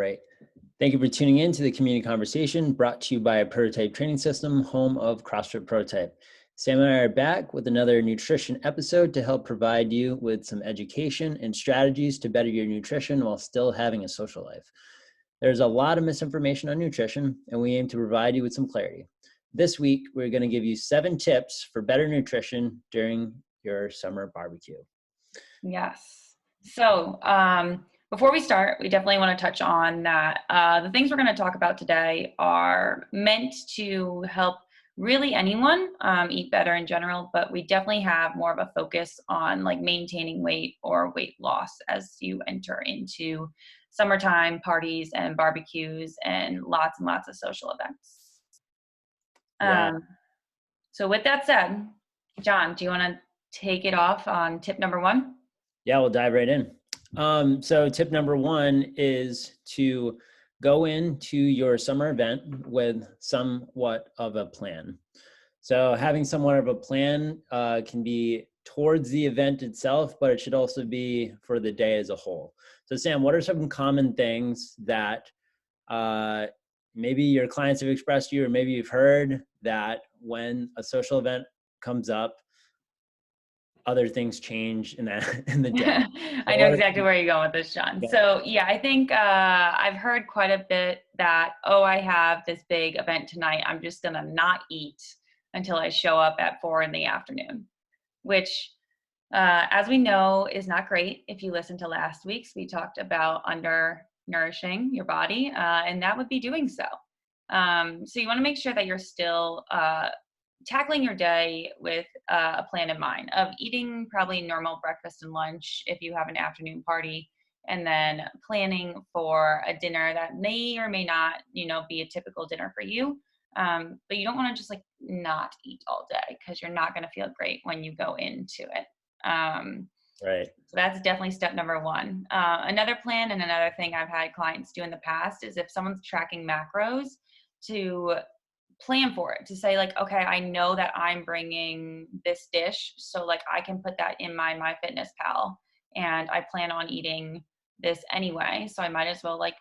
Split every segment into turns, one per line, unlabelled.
right. Thank you for tuning in to the Community Conversation brought to you by Prototype Training System, home of CrossFit Prototype. Sam and I are back with another nutrition episode to help provide you with some education and strategies to better your nutrition while still having a social life. There's a lot of misinformation on nutrition, and we aim to provide you with some clarity. This week, we're going to give you 7 tips for better nutrition during your summer barbecue.
Yes. So before we start, we definitely want to touch on that the things we're going to talk about today are meant to help really anyone eat better in general, but we definitely have more of a focus on like maintaining weight or weight loss as you enter into summertime parties and barbecues and lots of social events. So with that said, John, do you want to take it off on tip number 1?
Yeah, we'll dive right in. So tip number 1 is to go into your summer event with somewhat of a plan. So having somewhat of a plan can be towards the event itself, but it should also be for the day as a whole. So Sam, what are some common things that maybe your clients have expressed to you, or maybe you've heard that when a social event comes up, other things change in the day?
I know exactly where you're going with this, John. Yeah. So yeah, I think I've heard quite a bit that, oh, I have this big event tonight. I'm just going to not eat until I show up at 4 p.m, which as we know is not great. If you listen to last week's, we talked about undernourishing your body, and that would be doing so. So you want to make sure that you're still tackling your day with a plan in mind of eating probably normal breakfast and lunch if you have an afternoon party, and then planning for a dinner that may or may not, be a typical dinner for you. But you don't want to just like not eat all day because you're not going to feel great when you go into it.
Right.
So that's definitely step number 1. Another plan and another thing I've had clients do in the past is if someone's tracking macros, to plan for it, to say like, okay, I know that I'm bringing this dish, so like I can put that in my MyFitnessPal, and I plan on eating this anyway, so I might as well like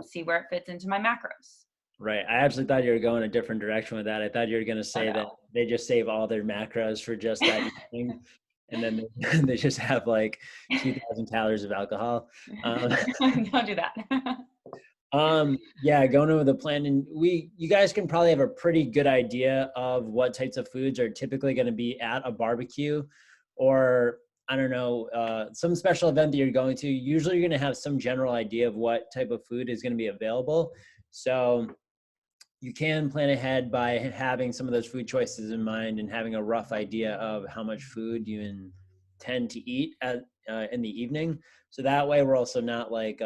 see where it fits into my macros.
Right. I actually thought you were going a different direction with that. I thought you were going to say that they just save all their macros for just that evening, and then they just have like 2,000 calories of alcohol.
Don't do that.
Yeah, going over the plan, and you guys can probably have a pretty good idea of what types of foods are typically going to be at a barbecue, or I don't know, some special event that you're going to. Usually you're going to have some general idea of what type of food is going to be available. So you can plan ahead by having some of those food choices in mind and having a rough idea of how much food you intend to eat in the evening. So that way we're also not like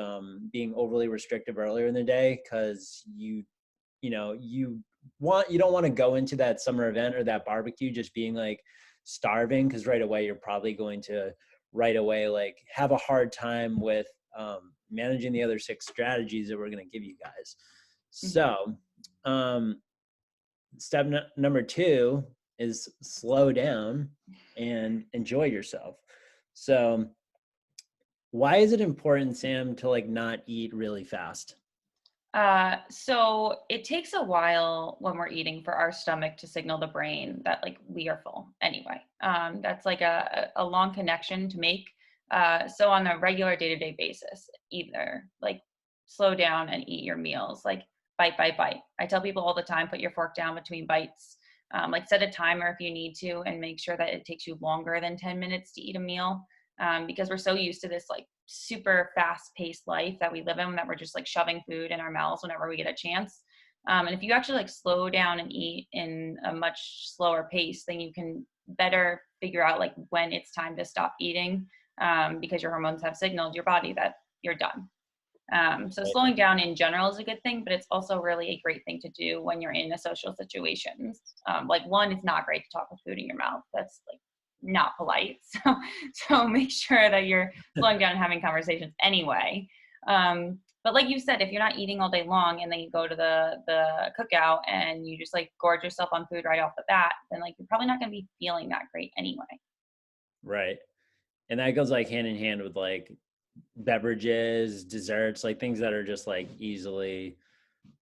being overly restrictive earlier in the day, because you don't want to go into that summer event or that barbecue just being like starving, because right away you're probably going to like have a hard time with managing the other 6 strategies that we're going to give you guys. So step number 2 is slow down and enjoy yourself. So why is it important, Sam, to like not eat really fast?
So it takes a while when we're eating for our stomach to signal the brain that like we are full anyway. That's like a long connection to make. So on a regular day-to-day basis, either like slow down and eat your meals, like bite. I tell people all the time, put your fork down between bites. Like set a timer if you need to, and make sure that it takes you longer than 10 minutes to eat a meal. Because we're so used to this like super fast-paced life that we live in, that we're just like shoving food in our mouths whenever we get a chance. And if you actually like slow down and eat in a much slower pace, then you can better figure out like when it's time to stop eating, because your hormones have signaled your body that you're done. So slowing down in general is a good thing, but it's also really a great thing to do when you're in a social situations. Like one, it's not great to talk with food in your mouth. That's like not polite. So make sure that you're slowing down and having conversations anyway. But like you said, if you're not eating all day long and then you go to the cookout and you just like gorge yourself on food right off the bat, then like you're probably not going to be feeling that great anyway.
Right. And that goes like hand in hand with like beverages, desserts, like things that are just like easily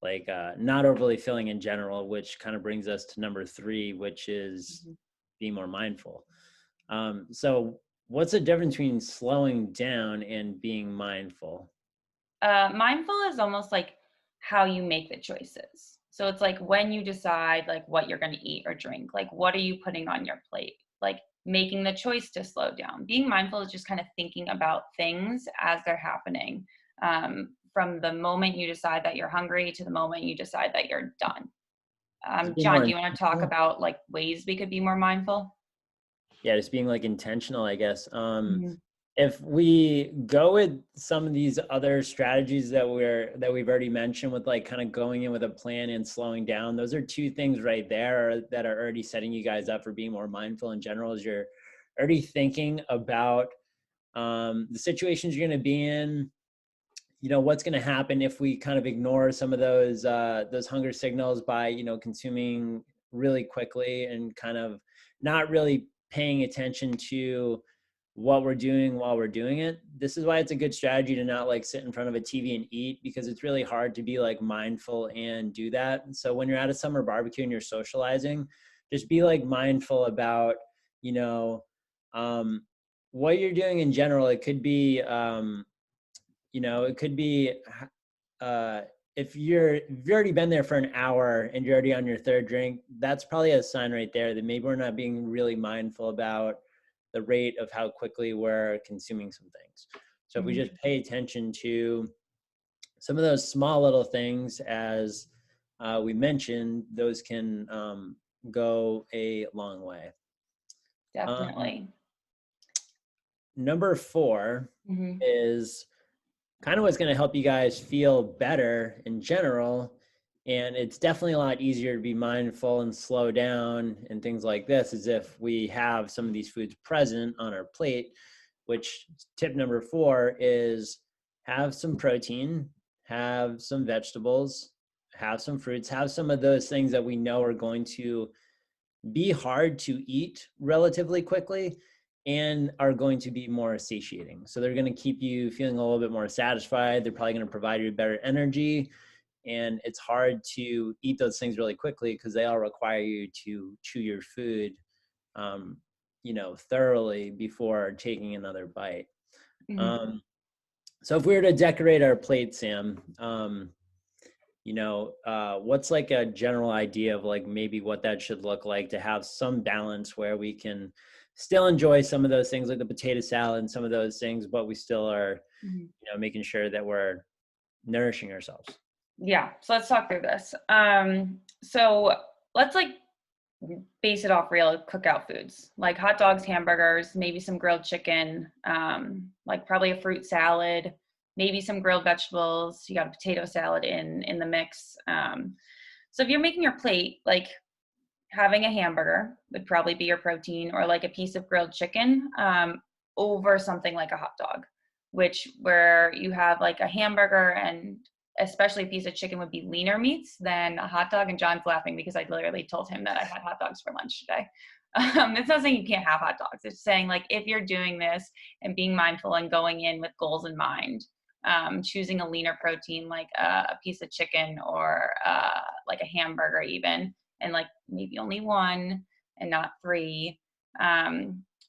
like not overly filling in general, which kind of brings us to number three, which is
Mhm.
being more mindful. So what's the difference between slowing down and being mindful?
Mindful is almost like how you make the choices. So it's like when you decide like what you're going to eat or drink, like what are you putting on your plate? Like making the choice to slow down. Being mindful is just kind of thinking about things as they're happening. From the moment you decide that you're hungry to the moment you decide that you're done.
Just being
John,
more
do you want to talk
intentional.
about like ways we could be more mindful?
Yeah, just being like intentional, I guess.
Mhm.
If we go with some of these other strategies that we've already mentioned, with like kind of going in with a plan and slowing down, those are two things right there that are already setting you guys up for being more mindful in general. Is you're already thinking about the situations you're going to be in, what's going to happen if we kind of ignore some of those hunger signals by consuming really quickly and kind of not really paying attention to what we're doing while we're doing it. This is why it's a good strategy to not like sit in front of a TV and eat, because it's really hard to be like mindful and do that. So when you're at a summer barbecue and you're socializing, just be like mindful about you know um what you're doing in general. It could be it could be uh, if you've already been there for an hour and you're already on your third drink, that's probably a sign right there that maybe we're not being really mindful about the rate of how quickly we're consuming some things. So if we just
Mhm.
pay attention to some of those small little things, as we mentioned, those can go a long way. Um,
Definitely.
Number four
Mhm.
is kind of what's going to help you guys feel better in general. And it's definitely a lot easier to be mindful and slow down and things like this, is if we have some of these foods present on our plate. Which, tip number four is, have some protein, have some vegetables, have some fruits, have some of those things that we know are going to be hard to eat relatively quickly and are going to be more satiating. So they're going to keep you feeling a little bit more satisfied. They're probably going to provide you better energy. And it's hard to eat those things really quickly because they all require you to chew your food, um, thoroughly before taking another bite.
Mhm.
Um, so if we were to decorate our plate, Sam, what's like a general idea of like maybe what that should look like to have some balance where we can still enjoy some of those things like the potato salad and some of those things, but we still are,
Mhm.
making sure that we're nourishing ourselves.
Yeah, so let's talk through this. So let's like base it off real cookout foods like hot dogs, hamburgers, maybe some grilled chicken, like probably a fruit salad, maybe some grilled vegetables. You got a potato salad in the mix. So if you're making your plate, like having a hamburger would probably be your protein, or like a piece of grilled chicken over something like a hot dog, which where you have like a hamburger and especially a piece of chicken would be leaner meats than a hot dog. And John's laughing because I literally told him that I had hot dogs for lunch today. It's not saying you can't have hot dogs. It's saying like if you're doing this and being mindful and going in with goals in mind, choosing a leaner protein like a piece of chicken or like a hamburger even, and like maybe only one and not three,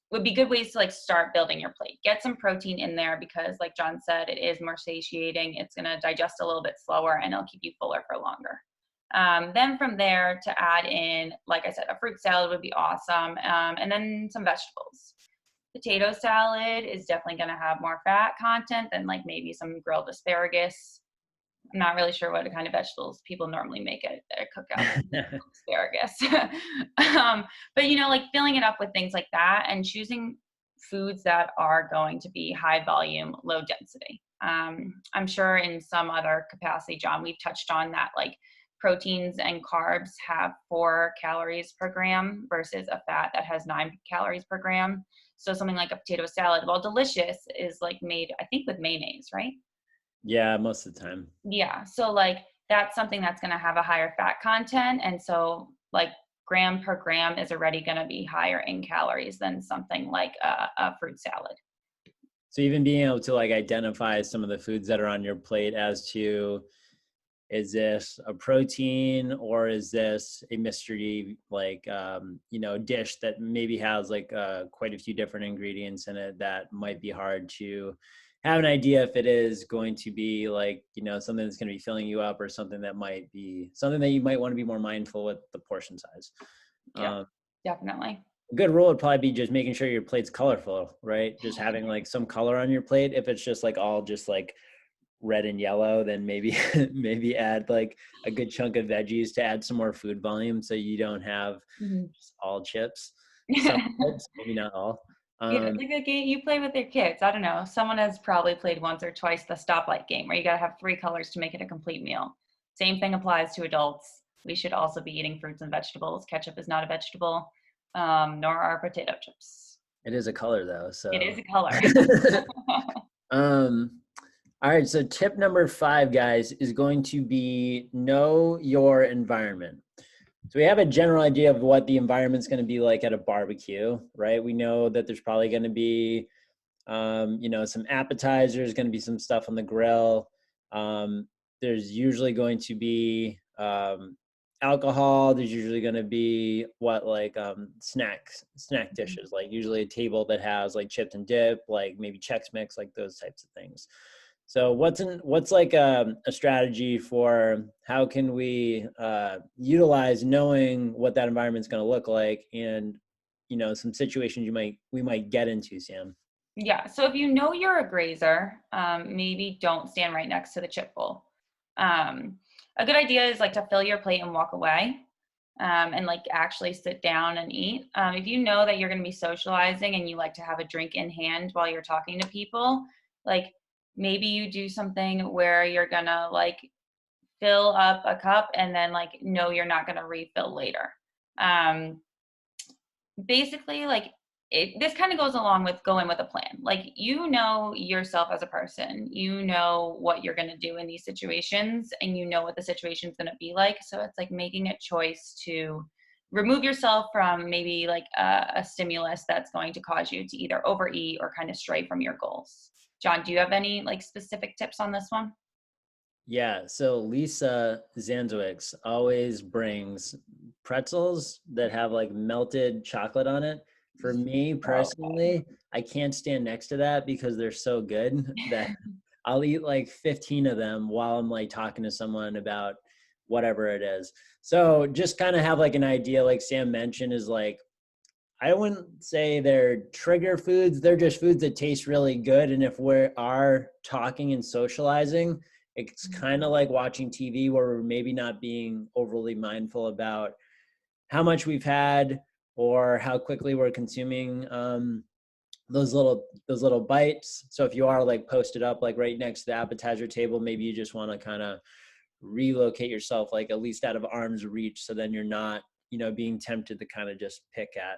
would be good ways to like start building your plate. Get some protein in there because like John said, it is more satiating. It's going to digest a little bit slower and it'll keep you fuller for longer. Then from there to add in, like I said, a fruit salad would be awesome. And then some vegetables. Potato salad is definitely going to have more fat content than like maybe some grilled asparagus. I'm not really sure what kind of vegetables people normally make at cookouts. Asparagus. um, but like filling it up with things like that and choosing foods that are going to be high volume, low density. I'm sure in some other capacity, John, we've touched on that like proteins and carbs have 4 calories per gram versus a fat that has 9 calories per gram. So something like a potato salad, while delicious, is like made, I think, with mayonnaise, right?
Yeah, most of the time.
Yeah. So like that's something that's going to have a higher fat content. And so like gram per gram is already going to be higher in calories than something like a fruit salad.
So even being able to like identify some of the foods that are on your plate as to, is this a protein or is this a mystery like dish that maybe has like quite a few different ingredients in it that might be hard to have an idea if it is going to be like something that's going to be filling you up, or something that might be something that you might want to be more mindful with the portion size.
Yeah, definitely.
A good rule would probably be just making sure your plate's colorful, right? Just having like some color on your plate. If it's just like all just like red and yellow, then maybe maybe add like a good chunk of veggies to add some more food volume, so you don't have just all chips. Some chips, maybe not all.
Like the game you play with your kids. I don't know. Someone has probably played once or twice the stoplight game, where you got to have 3 colors to make it a complete meal. Same thing applies to adults. We should also be eating fruits and vegetables. Ketchup is not a vegetable, nor are potato chips.
It is a color though, so
it is a color.
All right, so tip number 5, guys, is going to be know your environment. So we have a general idea of what the environment's going to be like at a barbecue, right? We know that there's probably going to be, some appetizers, going to be some stuff on the grill. There's usually going to be alcohol. There's usually going to be snack dishes, like usually a table that has like chips and dip, like maybe Chex Mix, like those types of things. So what's like a strategy for how can we utilize knowing what that environment's going to look like, and some situations we might get into, Sam?
Yeah. So if you know you're a grazer, maybe don't stand right next to the chip bowl. A good idea is like to fill your plate and walk away, and like actually sit down and eat. If you know that you're going to be socializing and you like to have a drink in hand while you're talking to people, like maybe you do something where you're going to like fill up a cup and then like, no, you're not going to refill later. Basically, like this kind of goes along with going with a plan. Like, yourself as a person, what you're going to do in these situations, and what the situation's going to be like. So it's like making a choice to remove yourself from maybe like a stimulus that's going to cause you to either overeat or kind of stray from your goals. John, do you have any like specific tips on this one?
Yeah, so Lisa Zanzowicz always brings pretzels that have like melted chocolate on it. For me personally, I can't stand next to that because they're so good that I'll eat like 15 of them while I'm like talking to someone about whatever it is. So just kind of have like an idea, like Sam mentioned, is like, I wouldn't say they're trigger foods. They're just foods that taste really good. And if we are talking and socializing, it's kind of like watching TV where we're maybe not being overly mindful about how much we've had or how quickly we're consuming those little bites. So if you are like posted up like right next to the appetizer table, maybe you just want to kind of relocate yourself like at least out of arm's reach, so then you're not being tempted to kind of just pick at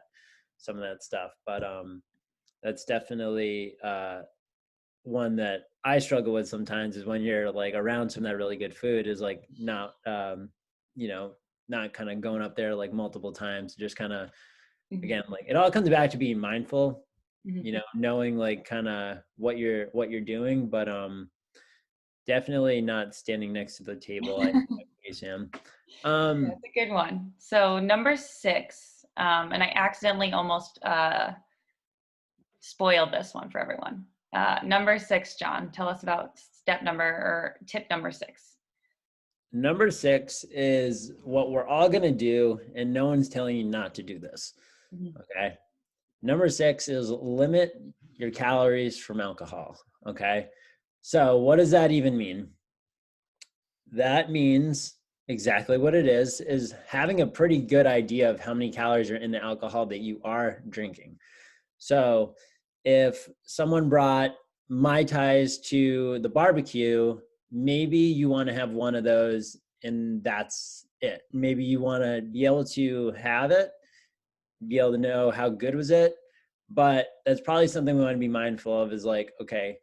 some of that stuff. But that's definitely one that I struggle with sometimes, is when you're like around some of that really good food, is like not not kind of going up there like multiple times, just kind of again, like it all comes back to being mindful, knowing like kind of what you're doing, but definitely not standing next to the table. I Sam.
That's a good one. So number 6, and I accidentally almost spoiled this one for everyone. Number 6, John, tell us about tip number 6.
Number 6 is what we're all going to do, and no one's telling you not to do this. Okay. Number 6 is limit your calories from alcohol. Okay. So what does that even mean? That means exactly what it is having a pretty good idea of how many calories are in the alcohol that you are drinking. So if someone brought Mai Tais to the barbecue, maybe you want to have one of those and that's it. Maybe you want to be able to have it, be able to know how good was it. But that's probably something we want to be mindful of, is like, okay,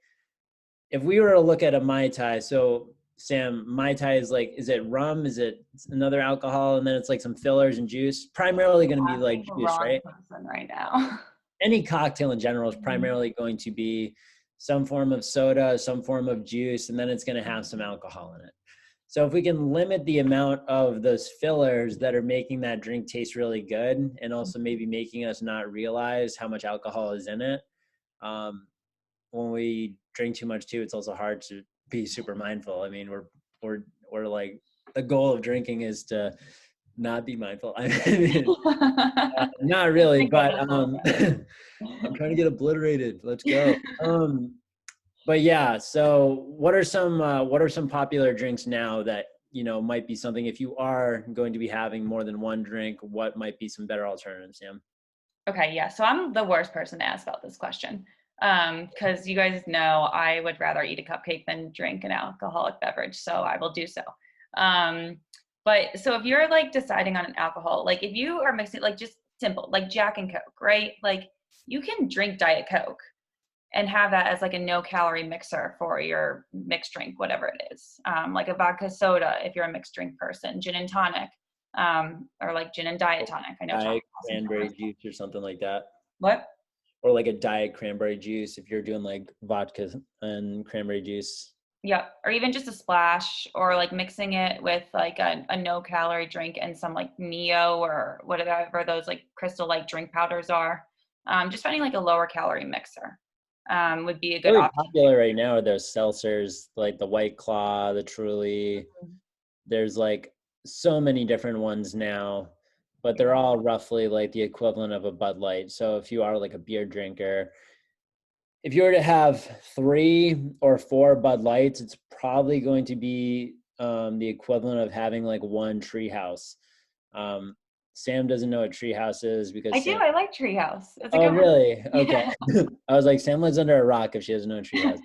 if we were to look at a Mai Tai, so Sam, Mai Tai is like, is it rum? Is it another alcohol? And then it's like some fillers and juice. Primarily going to be like juice, right?
Right now.
Any cocktail in general is primarily going to be some form of soda, some form of juice, and then it's going to have some alcohol in it. So if we can limit the amount of those fillers that are making that drink taste really good, and also maybe making us not realize how much alcohol is in it, when we drink too much too, it's also hard to be super mindful. I mean, we're like, the goal of drinking is to not be mindful. I mean, not really, but I'm trying to get obliterated. Let's go. But yeah, so what are some popular drinks now that, might be something, if you are going to be having more than one drink, what might be some better alternatives, Sam?
Okay, yeah. So I'm the worst person to ask about this question. Because you guys know I would rather eat a cupcake than drink an alcoholic beverage, so I will do so. But so if you're like deciding on an alcohol, like if you are mixing like just simple, like Jack and Coke, right? Like you can drink Diet Coke and have that as like a no calorie mixer for your mixed drink, whatever it is. Like a vodka soda if you're a mixed drink person, gin and tonic, or like gin and diet tonic. I know Tom
Diet
calls them
cranberry
tonics.
juice or something like that.
What?
Or like a diet cranberry juice if you're doing like vodka and cranberry juice.
Yeah, or even just a splash, or like mixing it with like a no calorie drink and some like Mio or whatever those like crystal like drink powders are. Just finding like a lower calorie mixer would be a good
Really
option.
popular right now are those seltzers, like the White Claw, the Truly. There's like so many different ones now, but they're all roughly like the equivalent of a Bud Light. So if you are like a beer drinker, if you were to have 3 or 4 Bud Lights, it's probably going to be the equivalent of having like one Treehouse. Um, Sam doesn't know what Treehouse is
I
because
do.
Sam.
I like Treehouse. It's a
Oh,
good one.
really? Okay.
Yeah.
I was like, Sam lives under a rock if she doesn't know what Treehouse.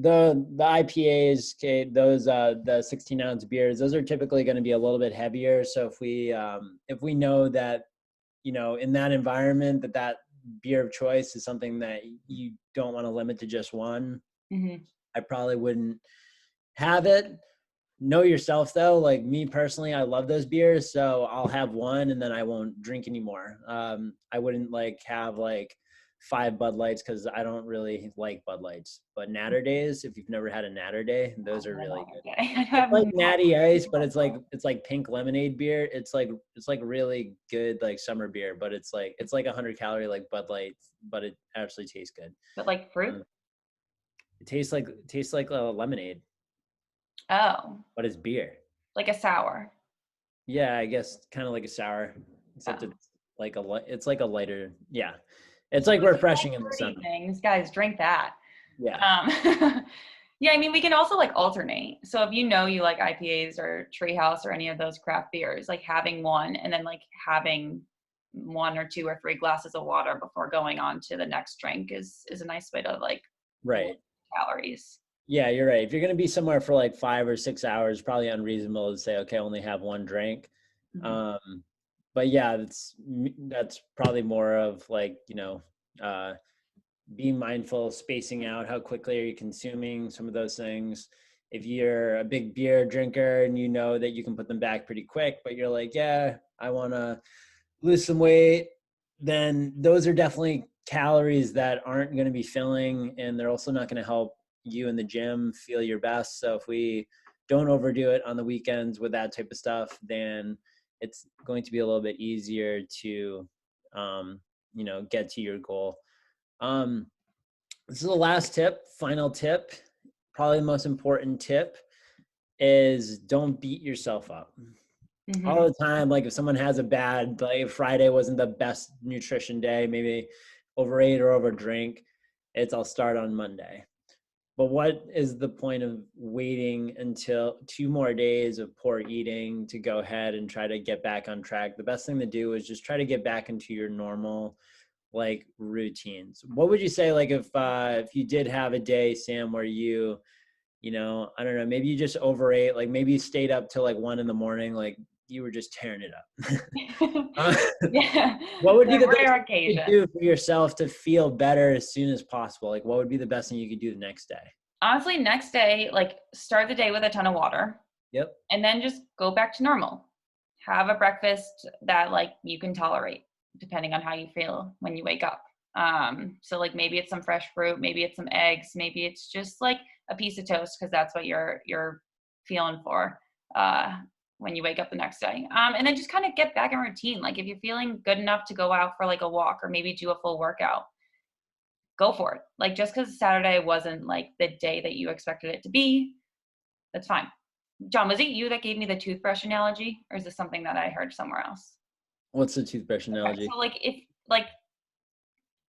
The IPAs, okay, those the 16-ounce beers, those are typically going to be a little bit heavier. So if we know that, in that environment, that beer of choice is something that you don't want to limit to just one,
Mhm.
I probably wouldn't have it. Know yourself though. Like me personally, I love those beers, so I'll have one and then I won't drink anymore. I wouldn't like have like 5 Bud Lights because I don't really like Bud Lights. But Natter Days, if you've never had a Natter Day, those are really good.
I
It's
have
like
not.
Natty Ice, but it's like pink lemonade beer. It's like really good like summer beer, but it's like 100 calorie like Bud Lights, but it actually tastes good.
But like fruit?
Um, it tastes like a lemonade,
Oh,
but it's beer.
like a sour.
Yeah, I guess kind of like a sour, except
Oh.
it's like a lighter. Yeah, it's
So
like
if you like
refreshing in the
fruity
summer.
things, guys, drink that.
Yeah,
Yeah, I mean, we can also like alternate. So if you know you like IPAs or Treehouse or any of those craft beers, like having one and then like having 1 or 2 or 3 glasses of water before going on to the next drink is a nice way to like limit
right.
calories.
Yeah, you're right. If you're gonna be somewhere for like 5 or 6 hours, probably unreasonable to say, okay, only have one drink.
Mhm.
Um, but yeah, that's probably more of like, uh, be mindful, spacing out how quickly are you consuming some of those things. If you're a big beer drinker and you know that you can put them back pretty quick, but you're like, yeah, I want to lose some weight, then those are definitely calories that aren't going to be filling, and they're also not going to help you in the gym feel your best. So if we don't overdo it on the weekends with that type of stuff, then it's going to be a little bit easier to get to your goal. um, this is the last tip, final tip, probably the most important tip is don't beat yourself up all
Mhm.
the time. Like if someone has a bad, like if Friday wasn't the best nutrition day, maybe overate or over drink, I'll start on Monday. But what is the point of waiting until 2 more days of poor eating to go ahead and try to get back on track? The best thing to do is just try to get back into your normal like routines. What would you say, like if you did have a day, Sam, where I don't know, maybe you just overate, like maybe you stayed up till like 1 in the morning, like you were just tearing it up. uh,
Yeah,
what would be the
the
best
rare
thing you could
occasion.
do for yourself to feel better as soon as possible? Like what would be the best thing you could do the next day?
Honestly, next day, like start the day with a ton of water
Yep.
and then just go back to normal. Have a breakfast that like you can tolerate depending on how you feel when you wake up. So like maybe it's some fresh fruit, maybe it's some eggs, maybe it's just like a piece of toast because that's what you're feeling for uh, when you wake up the next day. And then just kind of get back in routine. Like if you're feeling good enough to go out for like a walk or maybe do a full workout, go for it. Like just because Saturday wasn't like the day that you expected it to be, that's fine. John, was it you that gave me the toothbrush analogy, or is this something that I heard somewhere else?
What's the toothbrush
Okay,
analogy?
so like if like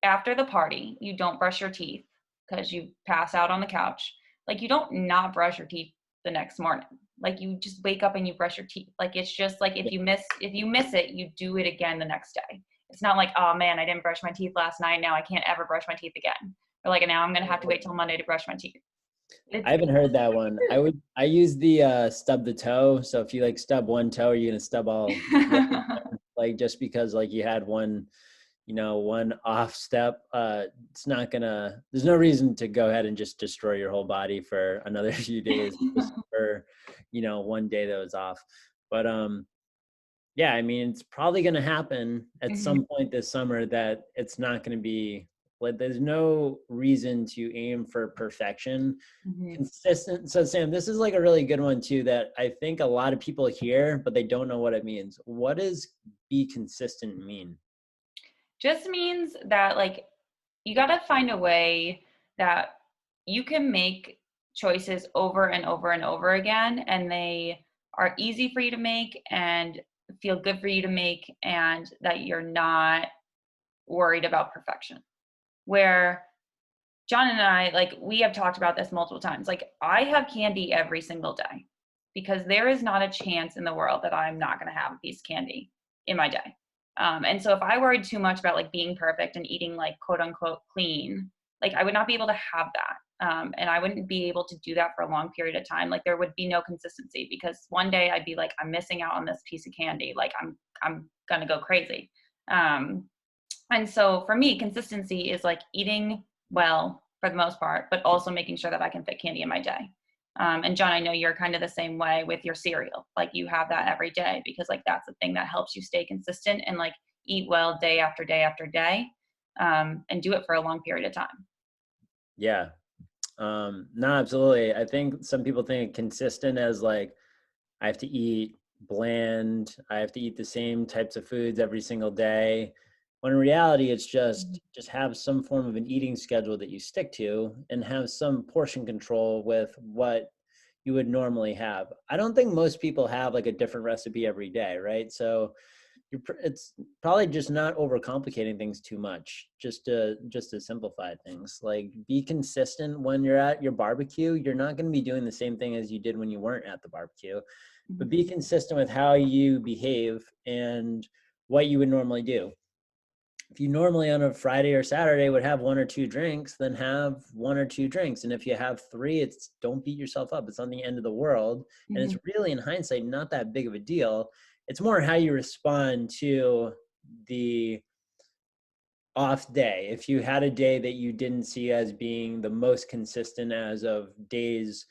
after the party you don't brush your teeth because you pass out on the couch, like you don't not brush your teeth the next morning. Like you just wake up and you brush your teeth. Like it's just like if you miss it, you do it again the next day. It's not like, oh man, I didn't brush my teeth last night. Now I can't ever brush my teeth again. Or like now I'm gonna have to wait till Monday to brush my teeth.
I
It's
haven't heard that one. I use the stub the toe. So if you like stub one toe, you're gonna stub all the other toe. Like just because like you had one, one off step, it's not gonna, there's no reason to go ahead and just destroy your whole body for another few days just for, one day that was off. But yeah, I mean, it's probably going to happen at
Mhm,
some point this summer that it's not going to be like, there's no reason to aim for perfection.
mhm.
Consistent. So, Sam, this is like a really good one too that I think a lot of people hear, but they don't know what it means. What does be consistent mean?
Just means that like you got to find a way that you can make choices over and over and over again, and they are easy for you to make and feel good for you to make, and that you're not worried about perfection. Where John and I, like, we have talked about this multiple times. Like, I have candy every single day because there is not a chance in the world that I'm not going to have a piece of candy in my day. And so if I worried too much about like being perfect and eating like quote unquote clean, like I would not be able to have that. And I wouldn't be able to do that for a long period of time. Like there would be no consistency because one day I'd be like, I'm missing out on this piece of candy. Like I'm gonna go crazy. Um, and so for me, consistency is like eating well for the most part, but also making sure that I can fit candy in my day. And John, I know you're kind of the same way with your cereal. Like you have that every day because like that's the thing that helps you stay consistent and like eat well day after day after day, and do it for a long period of time.
Yeah. No, absolutely. I think some people think consistent as like, I have to eat bland. I have to eat the same types of foods every single day. When in reality, it's just have some form of an eating schedule that you stick to and have some portion control with what you would normally have. I don't think most people have like a different recipe every day, right? So it's probably just not overcomplicating things too much, just to simplify things. Like be consistent when you're at your barbecue. You're not going to be doing the same thing as you did when you weren't at the barbecue, but
Mhm.
be consistent with how you behave and what you would normally do. If you normally on a Friday or Saturday would have one or two drinks, then have one or two drinks. And if you have three, it's don't beat yourself up. It's not the end of the world. And it's
Mhm.
really in hindsight not that big of a deal. It's more how you respond to the off day. If you had a day that you didn't see as being the most consistent as of days,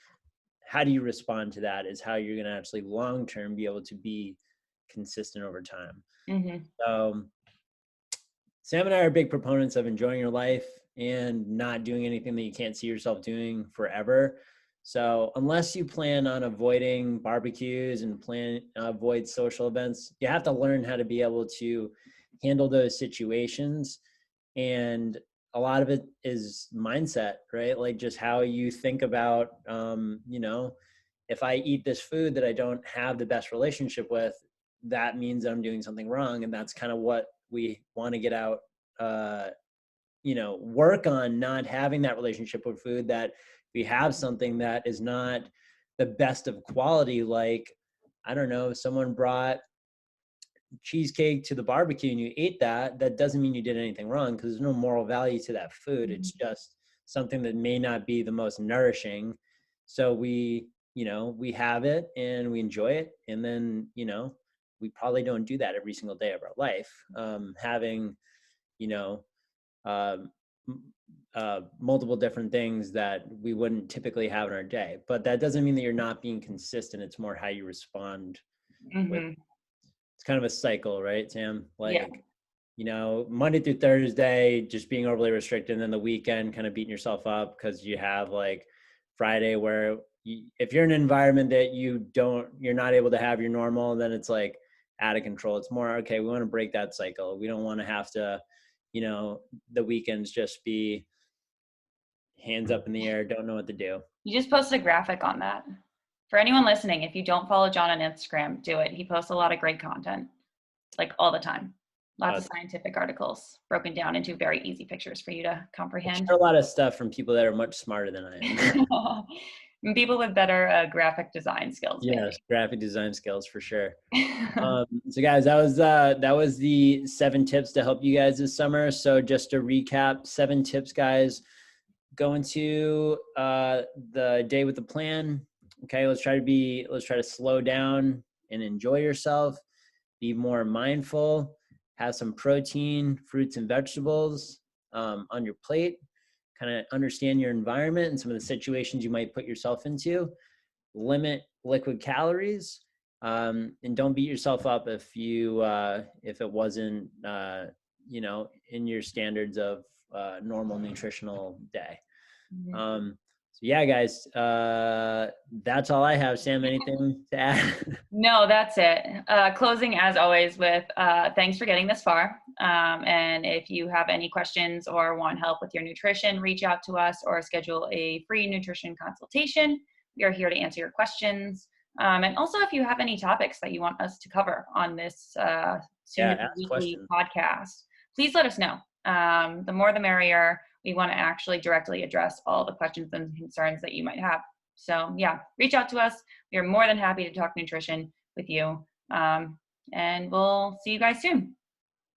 how do you respond to that is how you're going to actually long term be able to be consistent over time.
Mhm.
So Sam and I are big proponents of enjoying your life and not doing anything that you can't see yourself doing forever. So unless you plan on avoiding barbecues and plan avoid social events, you have to learn how to be able to handle those situations. And a lot of it is mindset, right? Like just how you think about, if I eat this food that I don't have the best relationship with, that means that I'm doing something wrong. And that's kind of what we want to get out, uh, work on not having that relationship with food, that we have something that is not the best of quality. Like, I don't know, if someone brought cheesecake to the barbecue and you ate that, that doesn't mean you did anything wrong because there's no moral value to that food. It's
Mhm.
just something that may not be the most nourishing. So we have it and we enjoy it. And then, we probably don't do that every single day of our life. Having, you know, um, multiple different things that we wouldn't typically have in our day. But that doesn't mean that you're not being consistent. It's more how you respond with.
Mhm.
It's kind of a cycle, right, Sam?
Yeah.
Like Monday through Thursday, just being overly restricted, and then the weekend kind of beating yourself up because you have like Friday where if you're in an environment that you're not able to have your normal, then it's like out of control. It's more, okay, we want to break that cycle. We don't want to have to, the weekends just be hands up in the air, don't know what to do.
You just posted a graphic on that. For anyone listening, if you don't follow John on Instagram, do it. He posts a lot of great content, like all the time. Lots of scientific articles broken down into very easy pictures for you to comprehend.
A lot of stuff from people that are much smarter than I am.
And people with better graphic design skills.
Yes, maybe. Graphic design skills for sure. So guys, that was the 7 tips to help you guys this summer. So just to recap, 7 tips, guys. Go into the day with a plan. Okay, let's try to slow down and enjoy yourself. Be more mindful. Have some protein, fruits and vegetables on your plate. Kind of understand your environment and some of the situations you might put yourself into. Limit liquid calories, and don't beat yourself up if it wasn't in your standards of normal nutritional day.
Mm-hmm.
So yeah, guys, that's all I have. Sam, anything to add?
No, that's it. Closing as always with thanks for getting this far. And if you have any questions or want help with your nutrition, reach out to us or schedule a free nutrition consultation. We are here to answer your questions. And also, if you have any topics that you want us to cover on this weekly podcast, please let us know. The more the merrier. We want to actually directly address all the questions and concerns that you might have. So yeah, reach out to us. We are more than happy to talk nutrition with you. And we'll see you guys soon.